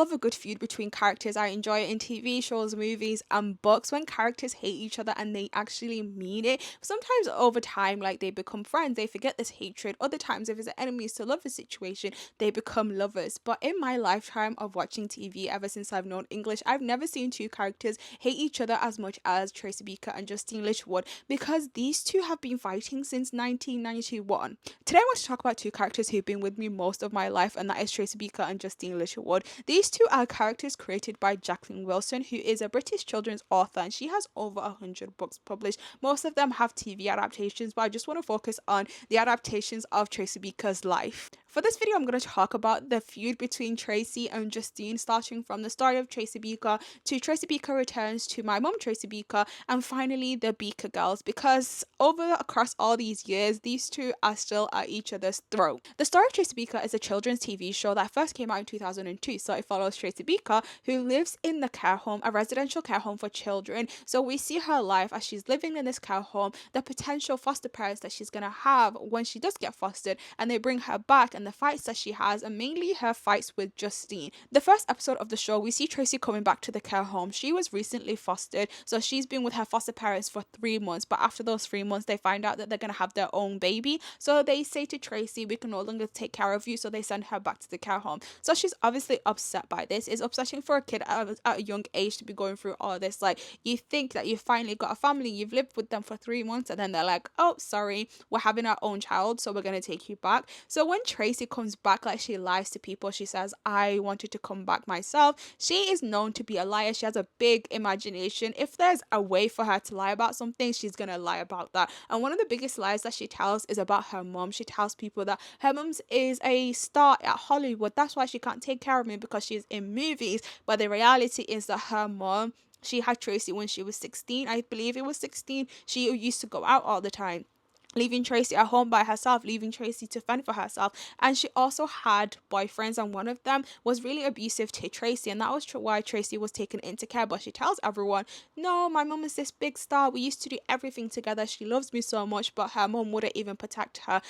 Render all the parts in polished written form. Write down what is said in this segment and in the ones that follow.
love a good feud between characters. I enjoy it in TV shows, movies, and books when characters hate each other and they actually mean it. Sometimes over time, like they become friends, they forget this hatred. Other times, if it's an enemies to lovers situation, they become lovers. But in my lifetime of watching TV, ever since I've known English, I've never seen two characters hate each other as much as Tracy Beaker and Justine Littlewood, because these two have been fighting since 1991. Today I want to talk about two characters who've been with me most of my life, and that is Tracy Beaker and Justine Littlewood. These two are characters created by Jacqueline Wilson, who is a British children's author, and she has over 100 books published. Most of them have TV adaptations, but I just want to focus on the adaptations of Tracy Beaker's life. For this video, I'm going to talk about the feud between Tracy and Justine, starting from the story of Tracy Beaker to Tracy Beaker returns to my mum Tracy Beaker, and finally the Beaker Girls, because across all these years, these two are still at each other's throat. The story of Tracy Beaker is a children's TV show that first came out in 2002, so it follows Tracy Beaker, who lives in the care home, a residential care home for children. So we see her life as she's living in this care home, the potential foster parents that she's going to have when she does get fostered, and they bring her back, and the fights that she has, and mainly her fights with Justine. The first episode of the show, we see Tracy coming back to the care home. She was recently fostered, so she's been with her foster parents for 3 months, but after those 3 months, they find out that they're going to have their own baby. So they say to Tracy, we can no longer take care of you, so they send her back to the care home. So she's obviously upset by this. It's upsetting for a kid at a young age to be going through all this. Like, you think that you finally got a family, you've lived with them for 3 months, and then they're like, oh, sorry, we're having our own child, so we're going to take you back. So when Tracy comes back, like, she lies to people. She says, I wanted to come back myself. She is known to be a liar. She has a big imagination. If there's a way for her to lie about something, she's gonna lie about that. And one of the biggest lies that she tells is about her mom. She tells people that her mom is a star at Hollywood, that's why she can't take care of me, because she's in movies. But the reality is that her mom, she had Tracy when she was 16, I believe it was 16. She used to go out all the time, leaving Tracy at home by herself, leaving Tracy to fend for herself. And she also had boyfriends, and one of them was really abusive to Tracy, and that was why Tracy was taken into care. But she tells everyone, no, my mum is this big star, we used to do everything together, she loves me so much. But her mum wouldn't even protect her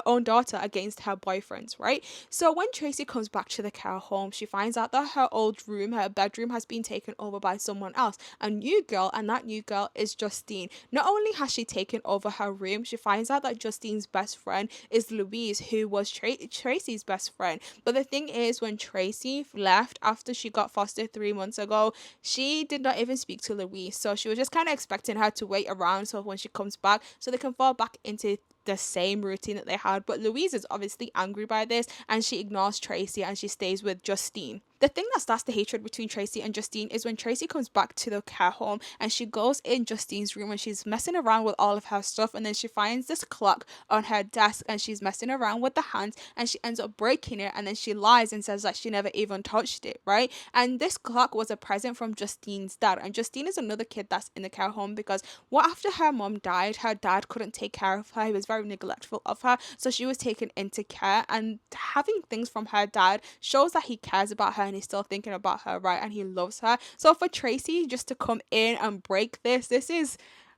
own daughter against her boyfriends, right? So when Tracy comes back to the care home, she finds out that her old room, her bedroom, has been taken over by someone else, a new girl, and that new girl is Justine. Not only has she taken over her room, she finds out that Justine's best friend is Louise, who was Tracy's best friend. But the thing is, when Tracy left after she got fostered 3 months ago, she did not even speak to Louise. So she was just kind of expecting her to wait around so when she comes back, so they can fall back into the same routine that they had. But Louise is obviously angry by this, and she ignores Tracy and she stays with Justine. The thing that starts the hatred between Tracy and Justine is when Tracy comes back to the care home and she goes in Justine's room and she's messing around with all of her stuff, and then she finds this clock on her desk and she's messing around with the hands and she ends up breaking it, and then she lies and says that she never even touched it, right? And this clock was a present from Justine's dad, and Justine is another kid that's in the care home because after her mom died, her dad couldn't take care of her. He was very neglectful of her, so she was taken into care, and having things from her dad shows that he cares about her and he's still thinking about her, right? And he loves her. So for Tracy just to come in and break this is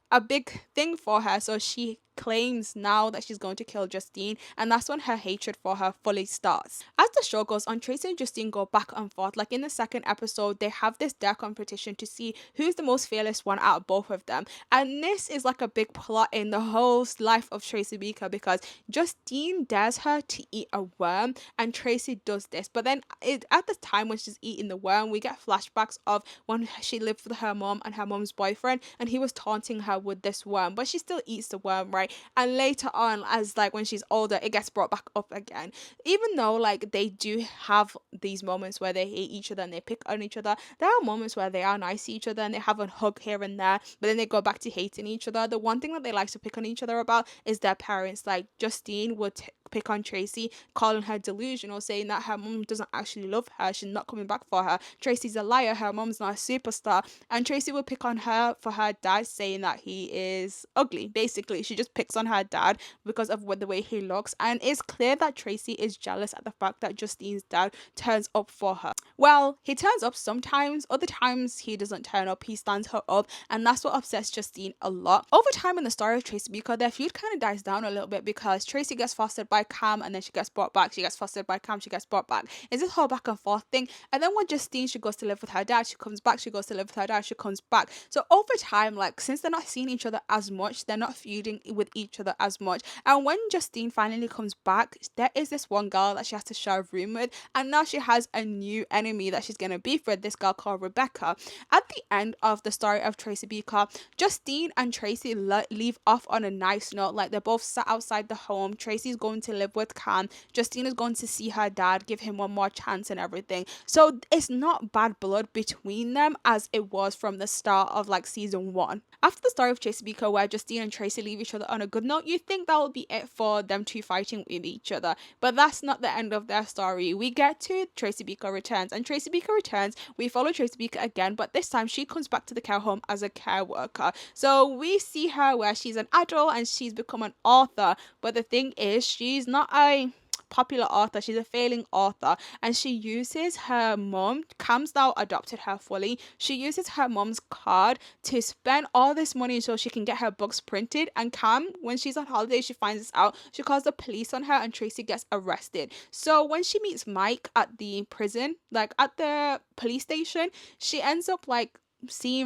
a big thing for her. So she claims now that she's going to kill Justine, and that's when her hatred for her fully starts. As the show goes on, Tracy and Justine go back and forth. Like in the second episode, they have this dare competition to see who's the most fearless one out of both of them, and this is like a big plot in the whole life of Tracy Beaker, because Justine dares her to eat a worm and Tracy does this. But then at the time when she's eating the worm, we get flashbacks of when she lived with her mom and her mom's boyfriend, and he was taunting her with this worm, but she still eats the worm, right? And later on, as like when she's older, it gets brought back up again. Even though like they do have these moments where they hate each other and they pick on each other, there are moments where they are nice to each other and they have a hug here and there, but then they go back to hating each other. The one thing that they like to pick on each other about is their parents. Like Justine would pick on Tracy, calling her delusional, saying that her mom doesn't actually love her, she's not coming back for her, Tracy's a liar, her mom's not a superstar. And Tracy would pick on her for her dad, saying that he is ugly. Basically, she just picks on her dad because of the way he looks, and it's clear that Tracy is jealous at the fact that Justine's dad turns up for her. Well, he turns up sometimes, other times he doesn't turn up, he stands her up, and that's what upsets Justine a lot. Over time in the story of Tracy Beaker, their feud kind of dies down a little bit because Tracy gets fostered by Cam and then she gets brought back, she gets fostered by Cam, she gets brought back. It's this whole back and forth thing, and then when Justine, she goes to live with her dad, she comes back, she goes to live with her dad, she comes back. So over time, like, since they're not seeing each other as much, they're not feuding with each other as much, and when Justine finally comes back, there is this one girl that she has to share a room with, and now she has a new enemy that she's gonna beef with, this girl called Rebecca. At the end of the story of Tracy Beaker, Justine and Tracy leave off on a nice note. Like, they're both sat outside the home. Tracy's going to live with Cam. Justine is going to see her dad, give him one more chance and everything. So it's not bad blood between them as it was from the start of like season 1. After the story of Tracy Beaker, where Justine and Tracy leave each other on a good note, you think that will be it for them two fighting with each other. But that's not the end of their story. We get to Tracy Beaker returns, and Tracy Beaker returns. We follow Tracy Beaker again, but this time she comes back to the care home as a care worker. So we see her where she's an adult and she's become an author. But the thing is, she's not a popular author, she's a failing author, and she uses her mom, Cam's now adopted her fully, she uses her mom's card to spend all this money so she can get her books printed. And Cam, when she's on holiday, she finds this out, she calls the police on her, and Tracy gets arrested. So when she meets Mike at the prison, like at the police station, she ends up like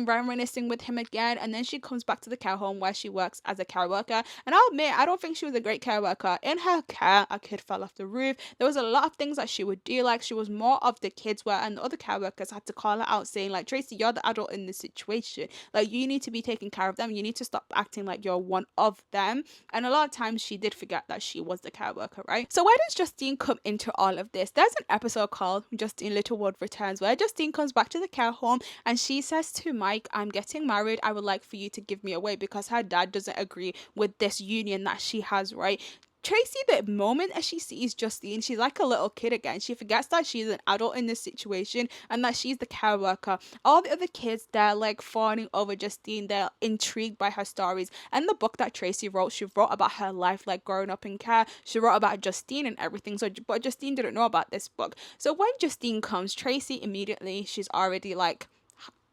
reminiscing with him again, and then she comes back to the care home where she works as a care worker. And I'll admit, I don't think she was a great care worker. In her care, a kid fell off the roof. There was a lot of things that she would do, like she was more of the kids where, and the other care workers had to call her out saying like, Tracy, you're the adult in this situation, like you need to be taking care of them, you need to stop acting like you're one of them. And a lot of times she did forget that she was the care worker, right? So where does Justine come into all of this? There's an episode called Justine Littlewood Returns where Justine comes back to the care home and she says to Mike, I'm getting married, I would like for you to give me away, because her dad doesn't agree with this union that she has, right? Tracy, the moment as she sees Justine, she's like a little kid again. She forgets that she's an adult in this situation and that she's the care worker. All the other kids, they're like fawning over Justine. They're intrigued by her stories. And the book that Tracy wrote, she wrote about her life, like growing up in care. She wrote about Justine and everything. So, but Justine didn't know about this book. So when Justine comes, Tracy immediately, she's already like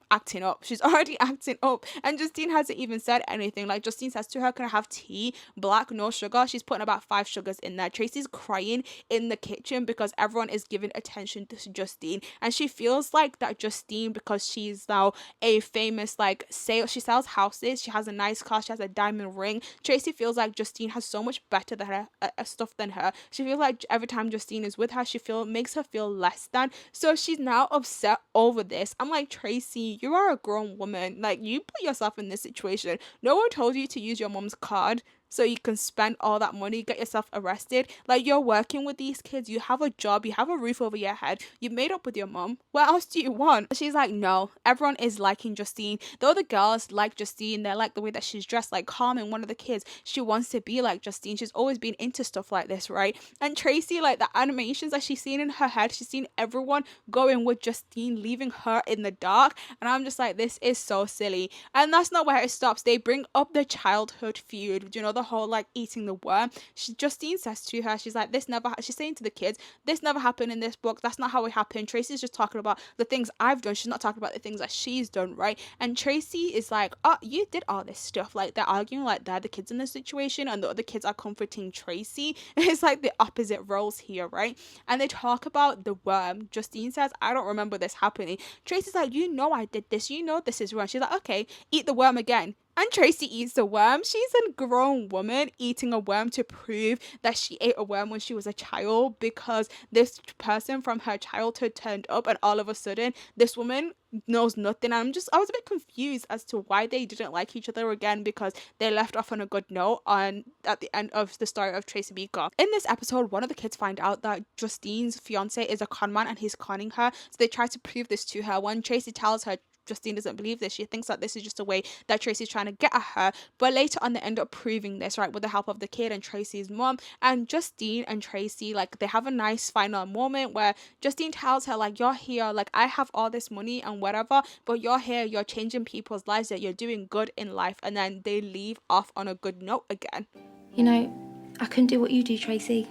acting up. She's already acting up. And Justine hasn't even said anything. Like, Justine says to her, can I have tea? Black, no sugar. She's putting about 5 sugars in there. Tracy's crying in the kitchen because everyone is giving attention to Justine. And she feels like that Justine, because she's now a famous, like, she sells houses. She has a nice car. She has a diamond ring. Tracy feels like Justine has so much better than her, stuff than her. She feels like every time Justine is with her, makes her feel less than. So she's now upset over this. I'm like, Tracy, you are a grown woman. Like, you put yourself in this situation. No one told you to use your mom's card so you can spend all that money, get yourself arrested. Like, you're working with these kids, you have a job, you have a roof over your head, you made up with your mom. What else do you want? She's like, no, everyone is liking Justine. The other girls like Justine, they like the way that she's dressed. Like Carmen, one of the kids, she wants to be like Justine. She's always been into stuff like this, right? And Tracy, like the animations that she's seen in her head, she's seen everyone going with Justine, leaving her in the dark. And I'm just like, this is so silly. And that's not where it stops. They bring up the childhood feud, you know, the whole like eating the worm. Justine says to her, she's like, this never she's saying to the kids, this never happened in this book, that's not how it happened. Tracy's just talking about the things I've done, she's not talking about the things that she's done, right? And Tracy is like, oh, you did all this stuff. Like, they're arguing like they're the kids in this situation and the other kids are comforting Tracy. It's like the opposite roles here, right? And they talk about the worm. Justine says, I don't remember this happening. Tracy's like, you know I did this, you know this is wrong. She's like, okay, eat the worm again. And Tracy eats the worm. She's a grown woman eating a worm to prove that she ate a worm when she was a child, because this person from her childhood turned up and all of a sudden this woman knows nothing. I was a bit confused as to why they didn't like each other again, because they left off on a good note at the end of the story of Tracy Beaker. In this episode, one of the kids find out that Justine's fiance is a con man and he's conning her. So they try to prove this to her. When Tracy tells her Justine doesn't believe this. She thinks that this is just a way that Tracy's trying to get at her. But later on, they end up proving this, right, with the help of the kid and Tracy's mom. And Justine and Tracy, like, they have a nice final moment where Justine tells her, like, you're here, like, I have all this money and whatever, but you're here, you're changing people's lives, that you're doing good in life. And then they leave off on a good note again. You know, I couldn't do what you do, Tracy.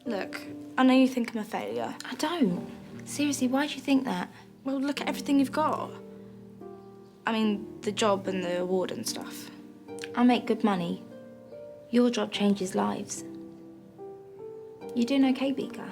Look, I know you think I'm a failure. I don't. Seriously, why do you think that? Well, look at everything you've got. I mean, the job and the award and stuff. I make good money. Your job changes lives. You doing okay, Beaker?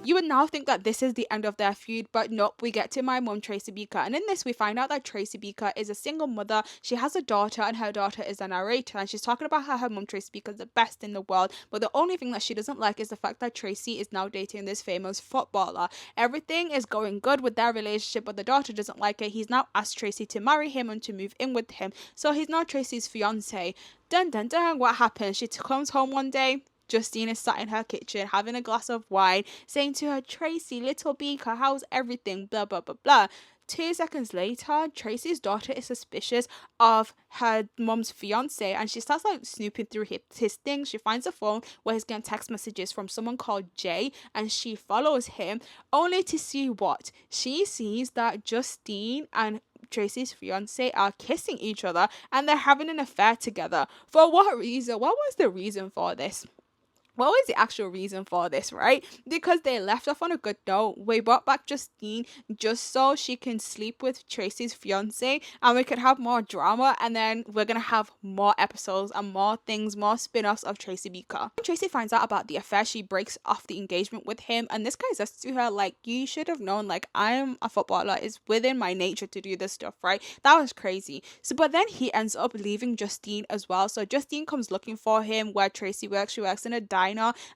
You would now think that this is the end of their feud, but nope, we get to my mum, Tracy Beaker. And in this, we find out that Tracy Beaker is a single mother. She has a daughter, and her daughter is a narrator. And she's talking about how her mum, Tracy Beaker, is the best in the world. But the only thing that she doesn't like is the fact that Tracy is now dating this famous footballer. Everything is going good with their relationship, but the daughter doesn't like it. He's now asked Tracy to marry him and to move in with him. So he's now Tracy's fiance. Dun dun dun, what happens? She comes home one day. Justine is sat in her kitchen having a glass of wine, saying to her, Tracy, little Beaker, how's everything? Blah, blah, blah, blah. 2 seconds later, Tracy's daughter is suspicious of her mum's fiance, and she starts like snooping through his things. She finds a phone where he's getting text messages from someone called Jay, and she follows him only to see what? She sees that Justine and Tracy's fiance are kissing each other and they're having an affair together. For what reason? What was the reason for this? What was the actual reason for this, right? Because they left off on a good note. We brought back Justine just so she can sleep with Tracy's fiance and we could have more drama, and then we're going to have more episodes and more things, more spin-offs of Tracy Beaker. When Tracy finds out about the affair, she breaks off the engagement with him, and this guy says to her, like, you should have known, like, I'm a footballer. It's within my nature to do this stuff, right? That was crazy. So, but then he ends up leaving Justine as well. So Justine comes looking for him where Tracy works. She works in a diner,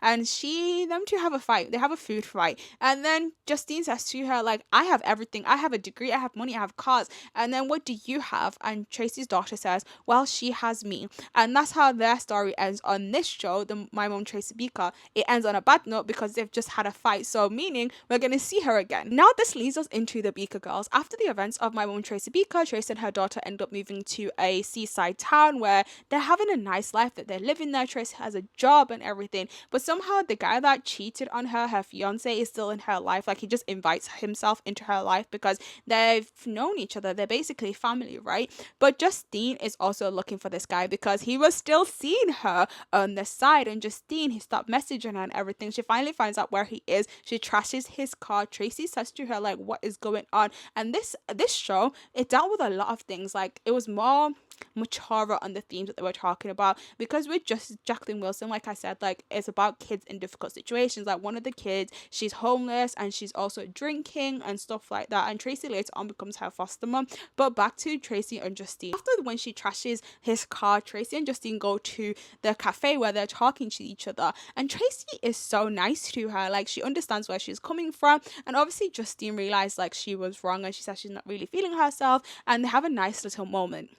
and them two have a fight. They have a food fight, and then Justine says to her, like, I have everything. I have a degree, I have money, I have cars, and then what do you have? And Tracy's daughter says, well, she has me. And that's how their story ends on this show, My Mum Tracy Beaker. It ends on a bad note because they've just had a fight, so meaning we're going to see her again. Now this leads us into the Beaker Girls. After the events of My Mum Tracy Beaker, Tracy and her daughter end up moving to a seaside town where they're having a nice life, that they're living there. Tracy has a job and everything, but somehow the guy that cheated on her fiance, is still in her life. Like, he just invites himself into her life because they've known each other. They're basically family, right? But Justine is also looking for this guy because he was still seeing her on the side, and Justine, he stopped messaging her and everything. She finally finds out where he is. She trashes his car. Tracy says to her, like, what is going on? And this show, it dealt with a lot of things. Like, it was more mature on the themes that they were talking about, because with just Jacqueline Wilson, like I said, like, it's about kids in difficult situations. Like, one of the kids, she's homeless and she's also drinking and stuff like that, and Tracy later on becomes her foster mom. But back to Tracy and Justine. After, when she trashes his car, Tracy and Justine go to the cafe where they're talking to each other, and Tracy is so nice to her. Like, she understands where she's coming from, and obviously Justine realized, like, she was wrong, and she says she's not really feeling herself, and they have a nice little moment.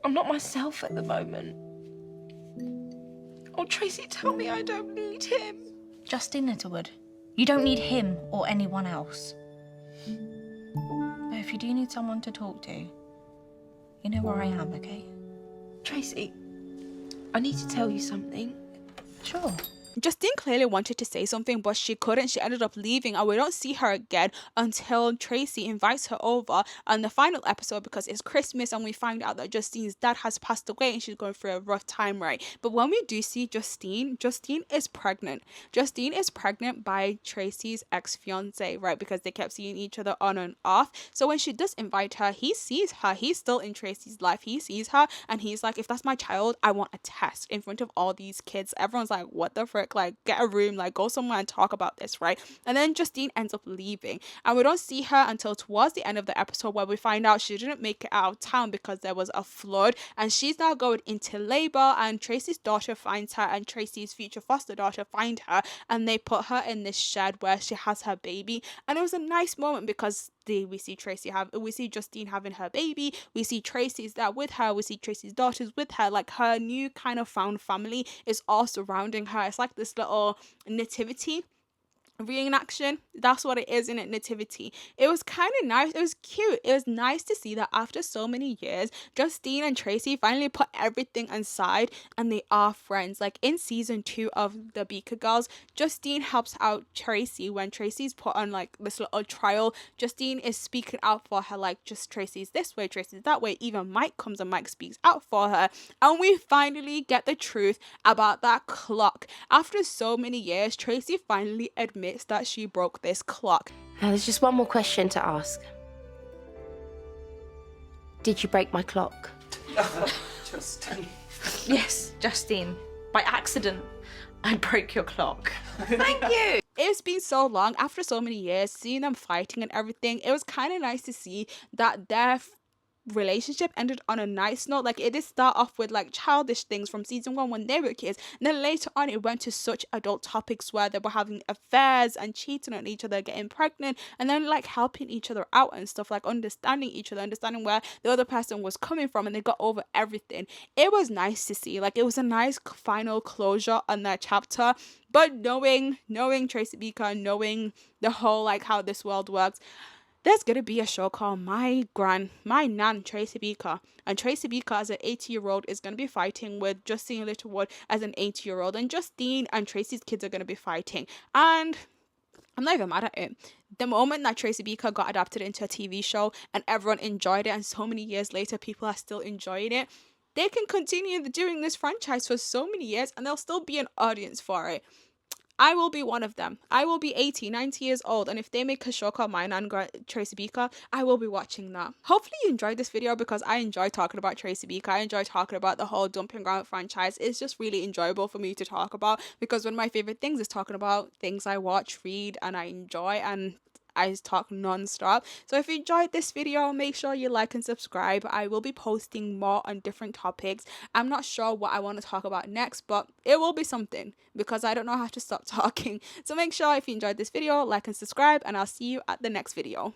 I'm not myself at the moment. Oh, Tracy, tell me I don't need him. Justine Littlewood, you don't need him or anyone else. But if you do need someone to talk to, you know where I am, okay? Tracy, I need to tell you something. Sure. Justine clearly wanted to say something, but she couldn't. She ended up leaving, and we don't see her again until Tracy invites her over on the final episode because it's Christmas, and we find out that Justine's dad has passed away and she's going through a rough time, right? But when we do see Justine is pregnant. Justine is pregnant by Tracy's ex-fiance, right? Because they kept seeing each other on and off. So when she does invite her, he sees her. He's still in Tracy's life. He sees her, and he's like, if that's my child, I want a test in front of all these kids. Everyone's like, what the frick? Like, get a room, like, go somewhere and talk about this, right? And then Justine ends up leaving, and we don't see her until towards the end of the episode, where we find out she didn't make it out of town because there was a flood, and she's now going into labor, and Tracy's daughter finds her, and Tracy's future foster daughter find her, and they put her in this shed where she has her baby. And it was a nice moment because we see Justine having her baby, we see Tracy's there with her, we see Tracy's daughters with her. Like, her new kind of found family is all surrounding her. It's like this little nativity reenaction. That's what it is in it, nativity. It was kind of nice. It was cute. It was nice to see that after so many years, Justine and Tracy finally put everything aside and they are friends. Like in season 2 of the Beaker Girls, Justine helps out Tracy when Tracy's put on like this little trial. Justine is speaking out for her, like, just Tracy's this way, Tracy's that way. Even Mike comes and Mike speaks out for her, and we finally get the truth about that clock. After so many years, Tracy finally admits that she broke this clock. Now, there's just one more question to ask. Did you break my clock? Justine. Yes, Justine. By accident, I broke your clock. Thank you. It's been so long, after so many years, seeing them fighting and everything. It was kind of nice to see that their relationship ended on a nice note. Like, it did start off with like childish things from season 1 when they were kids, and then later on it went to such adult topics where they were having affairs and cheating on each other, getting pregnant, and then like helping each other out and stuff, like understanding each other, understanding where the other person was coming from, and they got over everything. It was nice to see. Like, it was a nice final closure on that chapter. But knowing Tracy Beaker, knowing the whole like how this world works, there's gonna be a show called My Nan, Tracy Beaker. And Tracy Beaker as an 80-year-old is gonna be fighting with Justine Littlewood as an 80-year-old. And Justine and Tracy's kids are gonna be fighting. And I'm not even mad at it. The moment that Tracy Beaker got adapted into a TV show and everyone enjoyed it, and so many years later people are still enjoying it, they can continue doing this franchise for so many years and there'll still be an audience for it. I will be one of them. I will be 80, 90 years old, and if they make a show called My Nan, Tracy Beaker, I will be watching that. Hopefully you enjoyed this video, because I enjoy talking about Tracy Beaker. I enjoy talking about the whole Dumping Ground franchise. It's just really enjoyable for me to talk about, because one of my favorite things is talking about things I watch, read, and I enjoy, and I talk non-stop. So if you enjoyed this video, make sure you like and subscribe. I will be posting more on different topics. I'm not sure what I want to talk about next, but it will be something, because I don't know how to stop talking. So make sure, if you enjoyed this video, like and subscribe, and I'll see you at the next video.